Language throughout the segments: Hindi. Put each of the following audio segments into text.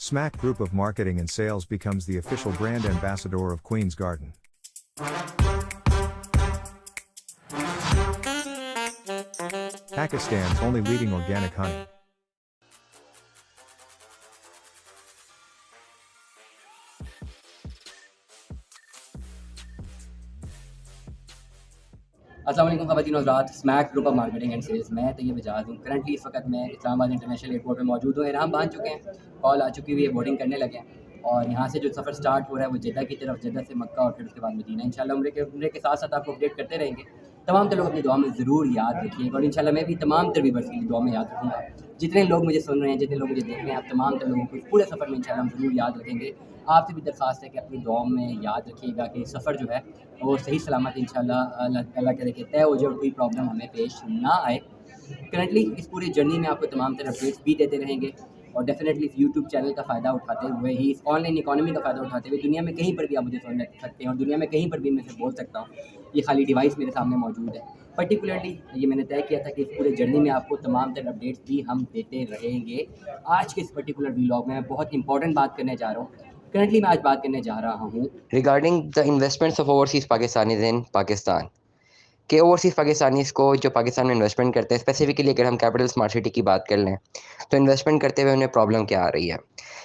Smack Group of Marketing and Sales becomes the official brand ambassador of Queen's Garden. Pakistan's only leading organic honey. अस्सलाम वालेकुम ख़वातीन हज़रात, smack group of marketing and sales में तैयब एजाज़ हूँ। करंटली इस वक्त मैं इस्लामाबाद इंटरनेशनल एयरपोर्ट में मौजूद हूँ। एहराम बांध चुके हैं, कॉल आ चुकी हुई है, बोर्डिंग करने लगे हैं और यहाँ से जो सफ़र स्टार्ट हो रहा है वो जद्दा की तरफ, जद्दा से मक्का और फिर उसके बाद मदीना। इंशाल्लाह उम्रे के साथ साथ आपको अपडेट करते रहेंगे। तमाम तर लोग अपनी दुआ में ज़रूर याद रखिएगा और इंशाल्लाह मैं भी तमाम तर व्यूअर्स की दुआ में याद रखूँगा। जितने लोग मुझे सुन रहे हैं, जितने लोग मुझे देख रहे हैं, आप तमाम तर लोगों को पूरे सफ़र में इंशाल्लाह हम ज़रूर याद रखेंगे। आपसे भी दरख्वास्त है कि अपनी दुआ में याद रखिएगा कि सफ़र जो है वो सही सलामत इंशाल्लाह अल्लाह करे कि तय हो जाए और कोई प्रॉब्लम हमें पेश ना आए। करंटली इस पूरी जर्नी में आपको तमाम तरह अपडेट्स भी देते रहेंगे और डेफिनेटली इस यूट्यूब चैनल का फ़ायदा उठाते हुए ही, इस ऑनलाइन इकॉनमी का फ़ायदा उठाते हुए दुनिया में कहीं पर भी आप मुझे सुन सकते हैं और दुनिया में कहीं पर भी मैं से बोल सकता हूँ। ये खाली डिवाइस मेरे सामने मौजूद है। पर्टिकुलरली ये मैंने तय किया था कि इस पूरे जर्नी में आपको तमाम तरह अपडेट्स भी हम देते रहेंगे। आज के इस पर्टिकुलर व्लॉग में मैं बहुत इंपॉर्टेंट बात करने जा रहा हूँ। करंटली मैं आज बात करने जा रहा हूँ regarding the investments of overseas Pakistanis in Pakistan कि ओवरसीज़ पाकिस्तानीज़ को जो पाकिस्तान में इन्वेस्टमेंट करते हैं, स्पेसिफिकली अगर हम कैपिटल स्मार्ट सिटी की बात कर लें तो इन्वेस्टमेंट करते हुए उन्हें प्रॉब्लम क्या आ रही है।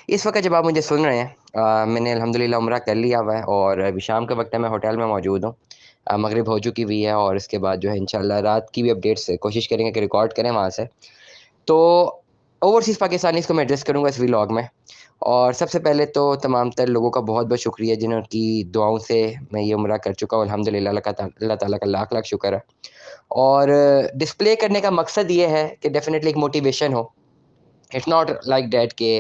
इस वक्त जब आप मुझे सुन रहे हैं, मैंने अल्हम्दुलिल्लाह उम्रा कर लिया हुआ है और अभी शाम का वक्त है, मैं होटल में मौजूद हूँ। मगरिब हो चुकी हुई है और इसके बाद जो है इंशाल्लाह रात की भी अपडेट्स कोशिश करेंगे कि रिकॉर्ड करें वहाँ से। तो ओवरसीज़ पाकिस्तानीज़ को मैं एड्रेस करूँगा इस व्लॉग में। और सबसे पहले तो तमाम तर लोगों का बहुत बहुत शुक्रिया जिनकी दुआओं से मैं ये उम्रा कर चुका हूँ अल्हम्दुलिल्लाह। अल्लाह ताला का लाख लाख शुक्र है। और डिस्प्ले करने का मकसद ये है कि डेफिनेटली एक मोटिवेशन हो। इट्स नॉट लाइक डैट कि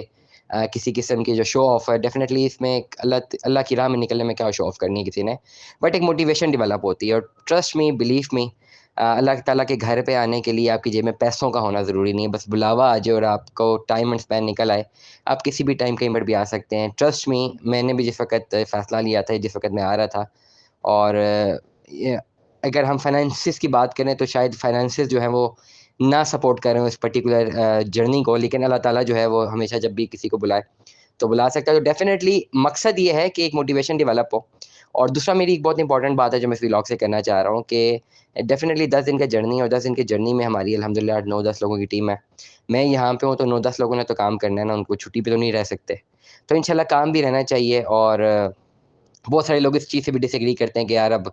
किसी किस्म की जो शो ऑफ है, डेफिनेटली इसमें एक अल्लाह की राह में निकलने में क्या शो ऑफ करनी है किसी ने, बट एक मोटिवेशन डेवलप होती है। और ट्रस्ट मी, बिलीव मी, अल्लाह ताला के घर पे आने के लिए आपकी जेब में पैसों का होना ज़रूरी नहीं है। बस बुलावा आ जाए और आपको टाइम एंड स्पेन निकल आए, आप किसी भी टाइम कहीं पर भी आ सकते हैं। ट्रस्ट मी, मैंने भी जिस वक्त फ़ैसला लिया था, जिस वक्त मैं आ रहा था, और अगर हम फाइनेंसिस की बात करें तो शायद फाइनेंसिस जो है वो ना सपोर्ट कर रहे हो इस पर्टिकुलर जर्नी को, लेकिन अल्लाह ताला जो है वो हमेशा जब भी किसी को बुलाए तो बुला सकता है। तो डेफिनेटली मकसद ये है कि एक मोटिवेशन डेवलप हो। और दूसरा मेरी एक बहुत इंपॉर्टेंट बात है जो मैं इस व्लॉग से करना चाह रहा हूँ कि डेफिनेटली 10 दिन का जर्नी है और 10 दिन की जर्नी में हमारी अल्हम्दुलिल्लाह 9-10 लोगों की टीम है। मैं यहाँ पे हूँ तो 9-10 लोगों ने तो काम करना है ना, उनको छुट्टी पे तो नहीं रह सकते। तो इंशाल्लाह काम भी रहना चाहिए। और बहुत सारे लोग इस चीज़ से भी डिसएग्री करते हैं कि यार अब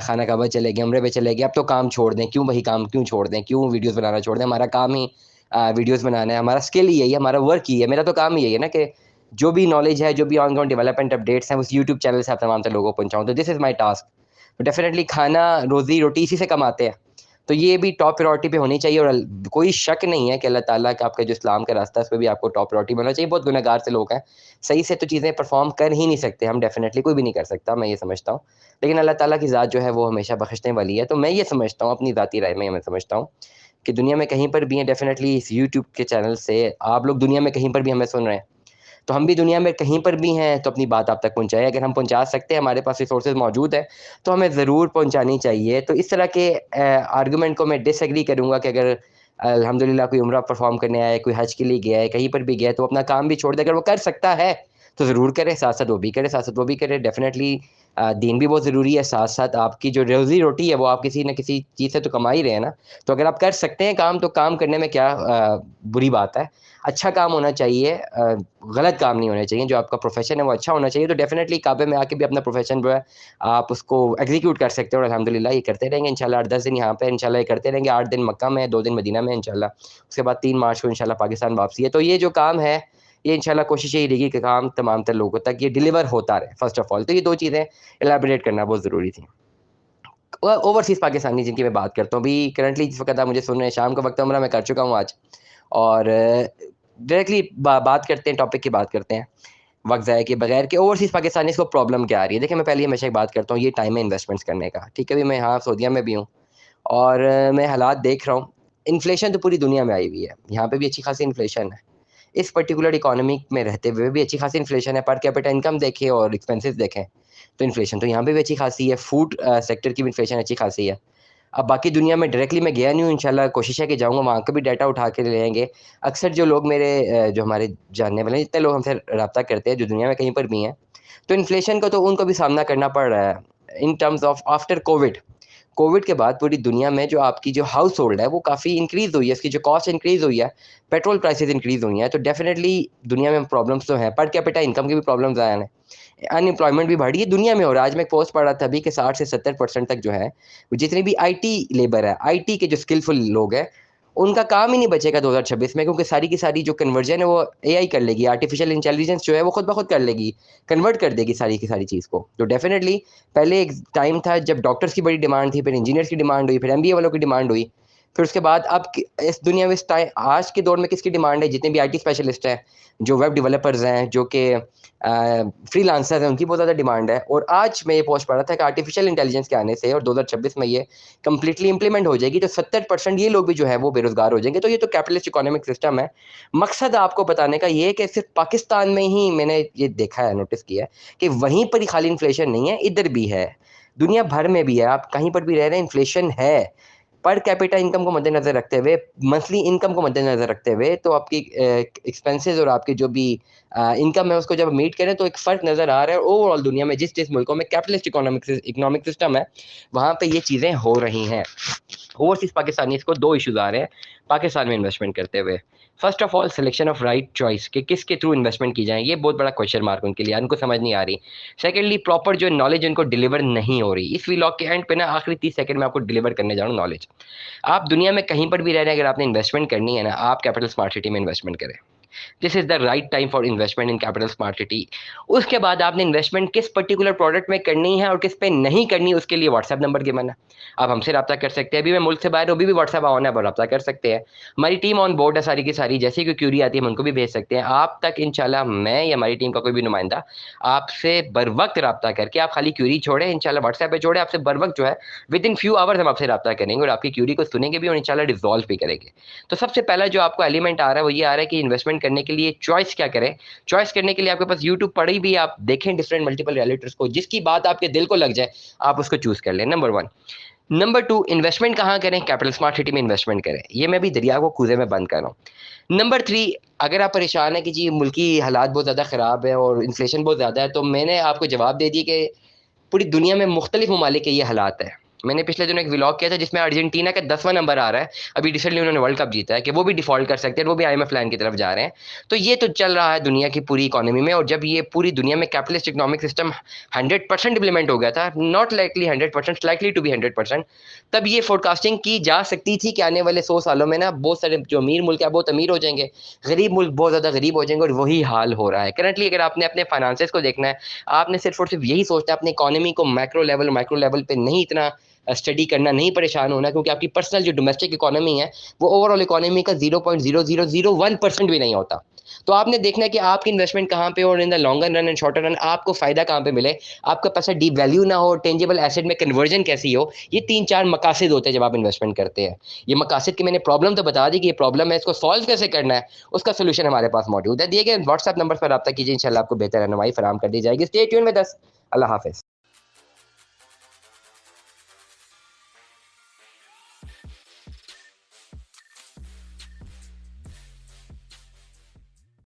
खाना काबा चले गए, उम्रे पे चले गए, अब तो काम छोड़ दें। क्यों वही काम क्यों छोड़ दें, क्यों वीडियोज़ बनाना छोड़ दें? हमारा काम ही वीडियोज़ बनाना है, हमारा स्किल ही यही है, हमारा वर्क ही है, मेरा तो काम ही यही है ना कि जो भी नॉलेज है, जो भी ऑन ग्राउंड डेवलपमेंट अपडेट्स हैं, उस यूट्यूब चैनल से आप तमाम तर लोगों को पहुँचाऊँ। तो दिस इज़ माई टास्क। तो डेफिनेटली खाना, रोज़ी-रोटी इसी से कमाते हैं। तो ये भी टॉप प्रायोरिटी पे होनी चाहिए। और कोई शक नहीं है कि अल्लाह ताला का आपका जो इस्लाम का रास्ता है उस पे भी आपको टॉप प्रायोरिटी मिलना चाहिए। बहुत गुनहगार से लोग हैं, सही से तो चीज़ें परफ़ॉर्म कर ही नहीं सकते। हम डेफिनेटली कोई भी नहीं कर सकता, मैं ये समझता हूँ। लेकिन अल्लाह ताला की ज़ात जो है वो हमेशा बख्शने वाली है। तो मैं ये समझता हूँ, अपनी ज़ाती राय में मैं समझता हूँ कि दुनिया में कहीं पर भी हैं, डेफिनेटली इस यूट्यूब के चैनल से आप लोग दुनिया में कहीं पर भी हमें सुन रहे हैं, तो हम भी दुनिया में कहीं पर भी हैं तो अपनी बात आप तक पहुँचाएँ। अगर हम पहुँचा सकते हैं, हमारे पास रिसोर्सेज़ मौजूद हैं, तो हमें ज़रूर पहुँचानी चाहिए। तो इस तरह के आर्गुमेंट को मैं डिसएग्री करूँगा कि अगर अल्हम्दुलिल्लाह कोई उम्रा परफ़ॉर्म करने आया है, कोई हज के लिए गया है, कहीं पर भी गया है, तो अपना काम भी छोड़ दे। अगर वो कर सकता है तो ज़रूर करे, साथ-साथ वो भी करे, साथ-साथ वो भी करे। डेफ़िनेटली दीन भी बहुत ज़रूरी है, साथ-साथ आपकी जो रोज़ी-रोटी है वो आप किसी न किसी चीज़ से तो कमा ही रहे हैं ना। तो अगर आप कर सकते हैं काम, तो काम करने में क्या बुरी बात है। अच्छा काम होना चाहिए, गलत काम नहीं होना चाहिए। जो आपका प्रोफ़ेशन है वो अच्छा होना चाहिए। तो डेफ़िनेटली काबे में आके भी अपना प्रोफ़ेशन जो है आप उसको एग्ज़ीक्यूट कर सकते हो और अल्हम्दुलिल्लाह ये करते रहेंगे इंशाल्लाह। 8-10 दिन यहाँ पे इंशाल्लाह ये करते रहेंगे, 8 दिन मक्का में, 2 दिन मदीना में इंशाल्लाह। उसके बाद 3 मार्च को इंशाल्लाह पाकिस्तान वापसी है। तो ये जो काम है, ये इंशाल्लाह कोशिश यही रहेगी कि काम तमाम तर लोगों तक ये डिलीवर होता रहे, फ़र्स्ट ऑफ़ ऑल। तो ये 2 चीज़ें इलैबोरेट करना बहुत ज़रूरी थी। ओवरसीज़ पाकिस्तानी जिनकी मैं बात करता हूँ, अभी करंटली जिस वक़्त आप मुझे सुन रहे हैं, शाम का वक़्त उम्रा मैं कर चुका हूँ आज। और डायरेक्टली बात करते हैं, टॉपिक की बात करते हैं, वक़्त ज़ाया किए बगैर कि ओवरसीज़ पाकिस्तानीज़ को प्रॉब्लम क्या आ रही है। देखिए, मैं पहले हमेशा एक बात करता हूँ, ये टाइम है इन्वेस्टमेंट्स करने का, ठीक है? अभी मैं यहाँ सऊदीया में भी हूँ और मैं हालात देख रहा हूँ। इन्फ्लेशन तो पूरी दुनिया में आई हुई है, यहाँ पे भी अच्छी खासी इन्फ्लेशन है। इस पर्टिकुलर इकोनॉमी में रहते हुए भी अच्छी खासी इन्फ्लेशन है। पर कैपिटा इनकम देखें और एक्सपेंसेस देखें तो इन्फ्लेशन तो यहाँ पे भी अच्छी खासी है। फूड सेक्टर की भी इन्फ्लेशन अच्छी खासी है। अब बाकी दुनिया में डायरेक्टली मैं गया नहीं हूँ, इंशाल्लाह कोशिश है कि जाऊँगा, वहाँ का भी डाटा उठा के ले आएंगे। अक्सर जो लोग मेरे जो हमारे जानने वाले हैं, जितने लोग हमसे रब्ता करते हैं जो दुनिया में कहीं पर भी हैं, तो इन्फ्लेशन का तो उनको भी सामना करना पड़ रहा है in terms of after Covid. Covid के बाद पूरी दुनिया में जो आपकी जो हाउस होल्ड है वो काफ़ी इंक्रीज़ हुई है, इसकी जो कॉस्ट इंक्रीज़ हुई है, पेट्रोल प्राइसेस इंक्रीज़ हुई हैं, तो डेफिनेटली दुनिया में प्रॉब्लम्स तो हैं, पर कैपिटा इनकम की भी प्रॉब्लम्स आए हैं, अनएम्प्लॉयमेंट भी बढ़ी है दुनिया में। और आज मैं एक पोस्ट पढ़ रहा था अभी कि 60 से 70% तक जो है, जितनी भी आईटी लेबर है, आईटी के जो स्किलफुल लोग हैं, उनका काम ही नहीं बचेगा 2026 में, क्योंकि सारी की सारी जो कन्वर्जन है वो एआई कर लेगी, आर्टिफिशियल इंटेलिजेंस जो है वो खुद ब खुद कर लेगी, कन्वर्ट कर देगी सारी की सारी चीज़ को। तो डेफिनेटली पहले एक टाइम था जब डॉक्टर्स की बड़ी डिमांड थी, फिर इंजीनियर्स की डिमांड हुई, फिर एमबीए वालों की डिमांड हुई, फिर उसके बाद अब इस दुनिया में इस टाइम आज के दौर में किसकी डिमांड है? जितने भी आईटी स्पेशलिस्ट हैं, जो वेब डेवलपर्स हैं, जो कि फ्रीलांसर्स हैं, उनकी बहुत ज़्यादा डिमांड है। और आज मैं ये पोस्ट पढ़ रहा था कि आर्टिफिशियल इंटेलिजेंस के आने से और 2026 में ये कंप्लीटली इंप्लीमेंट हो जाएगी, तो 70% ये लोग भी जो है वो बेरोजगार हो जाएंगे। तो ये तो कैपिटलिस्ट इकोनॉमिक सिस्टम है। मकसद आपको बताने का ये है कि सिर्फ पाकिस्तान में ही मैंने ये देखा है, नोटिस किया है कि वहीं पर ही खाली इन्फ्लेशन नहीं है, इधर भी है, दुनिया भर में भी है, आप कहीं पर भी रह रहे हैं इन्फ्लेशन है। पर कैपिटा इनकम को मद्देनज़र रखते हुए, मंथली इनकम को मद्देनज़र रखते हुए, तो आपकी एक्सपेंसेस और आपकी जो भी इनकम है उसको जब मीट करें तो एक फ़र्क नज़र आ रहा है। ओवरऑल दुनिया में जिस जिस मुल्कों में कैपिटलिस्ट इकोनॉमिक सिस्टम है, वहाँ पे ये चीज़ें हो रही हैं। ओवरसीज़ पाकिस्तानीज़ को 2 इश्यूज़ आ रहे हैं पाकिस्तान में इन्वेस्टमेंट करते हुए। First of all selection of right choice, कि किसके थ्रू इन्वेस्टमेंट की जाए, ये बहुत बड़ा क्वेश्चन मार्क उनके लिए, उनको समझ नहीं आ रही। सेकेंडली प्रॉपर जो नॉलेज उनको डिलीवर नहीं हो रही। इस व्लॉग के एंड पे ना आखिरी 30 सेकंड में आपको डिलीवर करने जा रहा हूँ नॉलेज। आप दुनिया में कहीं पर भी रह रहे हैं, अगर आपने इन्वेस्टमेंट करनी है ना, आप कैपिटल स्मार्ट सिटी में इन्वेस्टमेंट करें। This is the right time for investment in capital smart city. उसके बाद आपने इन्वेस्टमेंट किस पर्टिकुलर प्रोडक्ट में करनी है और किस पे नहीं करनी, उसके लिए व्हाट्सएप नंबर गिवन है, आप हमसे रब्ता कर सकते हैं। अभी मैं मुल्क से बाहर हूँ, अभी भी व्हाट्सएप ऑन है, पर रब्ता कर सकते हैं। हमारी टीम ऑन बोर्ड है सारी की सारी, जैसे कोई क्यूरी आती है हम उनको भी भेज सकते हैं। आप तक इंशाल्लाह मैं या हमारी टीम का कोई भी नुमाइंदा आपसे बर वक्त रब्ता करके, आप खाली क्यूरी छोड़ें, इंशाल्लाह व्हाट्सएप पे छोड़ें, आपसे बर वक्त जो है विद इन फ्यू आवर्स हम आपसे रब्ता करेंगे और आपकी क्यूरी को सुनेंगे भी और इंशाल्लाह रिजॉल्व भी करेंगे। तो सबसे पहला जो आपको एलिमेंट आ रहा है वो ये आ रहा है कि इन्वेस्टमेंट करने के लिए चॉइस क्या करें। चॉइस करने के लिए आपके पास यूट्यूब पड़ी भी, आप देखें डिफरेंट मल्टीपल रियलिटर्स को, जिसकी बात आपके दिल को लग जाए आप उसको चूज कर लें, नंबर 1। नंबर 2, इन्वेस्टमेंट कहाँ करें? कैपिटल स्मार्ट सिटी में इन्वेस्टमेंट करें। ये मैं भी दरिया को कूजे में बंद कर रहा हूँ। नंबर 3, अगर आप परेशान हैं कि जी मुल्की हालात बहुत ज़्यादा ख़राब है और इन्फ्लेशन बहुत ज़्यादा है, तो मैंने आपको जवाब दे दिया कि पूरी दुनिया में मुख्तलिफ ममालिक के ये हालात है। मैंने पिछले दिनों एक व्लॉग किया था जिसमें अर्जेंटीना का 10वां नंबर आ रहा है, अभी रिसेंटली उन्होंने वर्ल्ड कप जीता है, कि वो भी डिफ़ॉल्ट कर सकते हैं, वो भी आईएमएफ लाइन की तरफ जा रहे हैं। तो ये तो चल रहा है दुनिया की पूरी इकोनॉमी में, और जब ये पूरी दुनिया में कैपिटलिस्ट इकोनॉमिक सिस्टम 100% इम्प्लीमेंट हो गया था, not likely 100%, likely to be 100%, तब ये फोरकास्टिंग की जा सकती थी कि आने वाले 100 सालों में ना बहुत सारे जो अमीर मुल्क है बहुत अमीर हो जाएंगे, गरीब मुल्क बहुत ज़्यादा गरीब हो जाएंगे, और वही हाल हो रहा है करंटली। अगर आपने अपने फाइनेंसेस को देखना है, आपने सिर्फ और सिर्फ यही सोचना है अपनी इकोनॉमी को मैक्रो लेवल माइक्रो लेवल पे नहीं इतना स्टडी करना, नहीं परेशान होना, क्योंकि आपकी पर्सनल जो डोमेस्टिक इकोनॉमी है वो ओवरऑल इकोनॉमी का 0.0001% भी नहीं होता। तो आपने देखना है कि आपकी इन्वेस्टमेंट कहाँ पे, और in the longer run and shorter run आपको फ़ायदा कहाँ पे मिले, आपका पैसा डीप वैल्यू ना हो, टेंजिबल एसेट में कन्वर्जन कैसी हो। ये 3-4 मकासद होते हैं जब आप इन्वेस्टमेंट करते हैं। ये मकासद की मैंने प्रॉब्लम तो बता दी कि ये प्रॉब्लम है, इसको सॉल्व कैसे करना है, उसका सोल्यूशन हमारे पास मौजूद है। दिए गए व्हाट्सएप नंबर पर रब्ता कीजिए, इंशाल्लाह आपको बेहतर रहनुमाई फराहम कर दी जाएगी। Stay tune with us. अल्लाह हाफ़िज़।